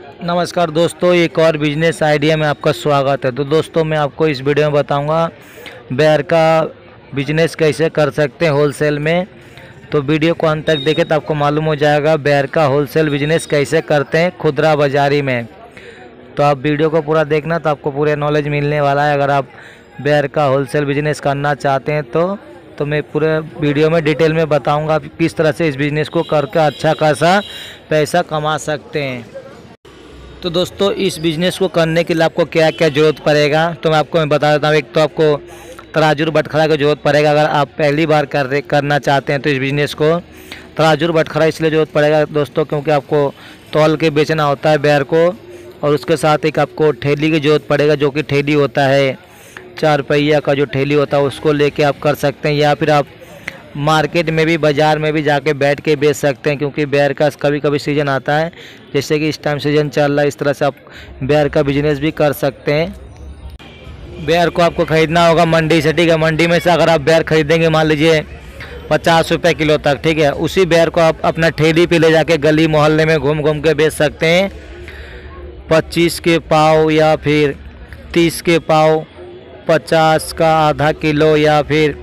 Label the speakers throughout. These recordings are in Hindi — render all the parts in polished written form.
Speaker 1: नमस्कार दोस्तों, एक और बिजनेस आइडिया में आपका स्वागत है। तो दोस्तों, मैं आपको इस वीडियो में बताऊंगा बेर का बिजनेस कैसे कर सकते हैं होलसेल में। तो वीडियो को अंत तक देखें तो आपको मालूम हो जाएगा बेर का होलसेल बिजनेस कैसे करते हैं खुदरा बाज़ारी में। तो आप वीडियो को पूरा देखना तो आपको पूरे नॉलेज मिलने वाला है। अगर आप बेर का होलसेल बिजनेस करना चाहते हैं तो मैं पूरे वीडियो में डिटेल में बताऊँगा किस तरह से इस बिज़नेस को करके अच्छा खासा पैसा कमा सकते हैं। तो दोस्तों, इस बिज़नेस को करने के लिए आपको क्या क्या ज़रूरत पड़ेगा तो मैं बता देता हूँ। एक तो आपको तराजू बटखरा की ज़रूरत पड़ेगा। अगर आप पहली बार करना चाहते हैं तो इस बिज़नेस को तराजू बटखरा इसलिए ज़रूरत पड़ेगा दोस्तों, क्योंकि आपको तौल के बेचना होता है बेर को। और उसके साथ एक आपको ठेली की ज़रूरत पड़ेगा, जो कि ठेली होता है 4 पहिया का जो ठेली होता है उसको लेके आप कर सकते हैं। या फिर आप मार्केट में भी बाज़ार में भी जाके बैठ के बेच सकते हैं, क्योंकि बेर का कभी कभी सीज़न आता है, जैसे कि इस टाइम सीज़न चल रहा है। इस तरह से आप बेर का बिजनेस भी कर सकते हैं। बेर को आपको ख़रीदना होगा मंडी से, ठीक है। मंडी में से अगर आप बेर खरीदेंगे मान लीजिए 50 रुपये किलो तक, ठीक है, उसी बेर को आप अपना ठेली पे ले जाके गली मोहल्ले में घूम घूम के बेच सकते हैं। 25 के पाव या फिर 30 के पाव, 50 का आधा किलो या फिर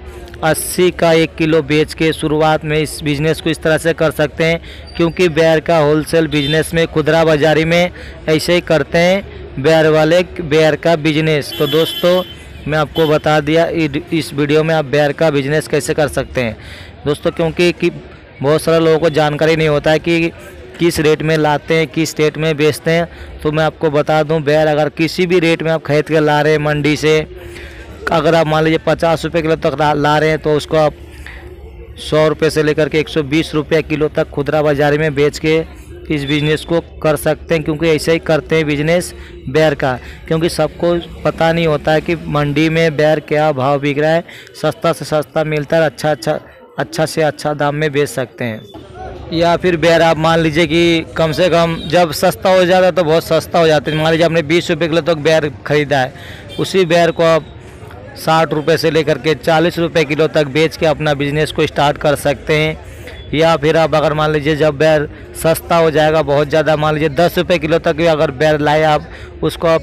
Speaker 1: 80 का 1 किलो बेच के शुरुआत में इस बिज़नेस को इस तरह से कर सकते हैं। क्योंकि बेर का होलसेल बिजनेस में खुदरा बाज़ारी में ऐसे ही करते हैं बेर वाले बेर का बिजनेस। तो दोस्तों, मैं आपको बता दिया इस वीडियो में आप बेर का बिजनेस कैसे कर सकते हैं दोस्तों, क्योंकि बहुत सारे लोगों को जानकारी नहीं होता है कि किस रेट में लाते हैं, किस रेट में बेचते हैं। तो मैं आपको बता दूं, बेर अगर किसी भी रेट में आप खरीद कर ला रहे हैं मंडी से, अगर आप मान लीजिए 50 रुपये किलो तक ला रहे हैं तो उसको आप 100 रुपये से लेकर के 120 रुपये किलो तक खुदरा बाज़ारी में बेच के इस बिज़नेस को कर सकते हैं। क्योंकि ऐसे ही करते हैं बिजनेस बेर का, क्योंकि सबको पता नहीं होता है कि मंडी में बेर क्या भाव बिक रहा है। सस्ता से सस्ता मिलता है, अच्छा से अच्छा दाम में बेच सकते हैं। या फिर बेर आप मान लीजिए कि कम से कम जब सस्ता हो जाता है तो बहुत सस्ता हो जाता है। मान लीजिए आपने 20 रुपये किलो तक बेर ख़रीदा है, उसी बेर को आप 60 रुपये से लेकर के 40 रुपये किलो तक बेच के अपना बिज़नेस को स्टार्ट कर सकते हैं। या फिर आप अगर मान लीजिए जब बेर सस्ता हो जाएगा बहुत ज़्यादा, मान लीजिए 10 रुपये किलो तक भी अगर बेर लाए आप, उसको आप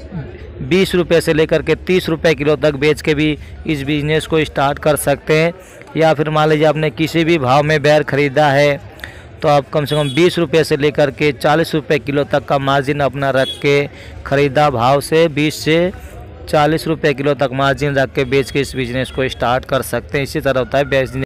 Speaker 1: 20 रुपये से लेकर के 30 रुपये किलो तक बेच के भी इस बिज़नेस को स्टार्ट कर सकते हैं। या फिर मान लीजिए आपने किसी भी भाव में बेर ख़रीदा है तो आप कम से कम 20 रुपये से लेकर के 40 रुपये किलो तक का मार्जिन अपना रख के, ख़रीदा भाव से 20 से 40 रुपये किलो तक मार्जिन रख के बेच के इस बिज़नेस को स्टार्ट कर सकते हैं। इसी तरह होता है बिजनेस।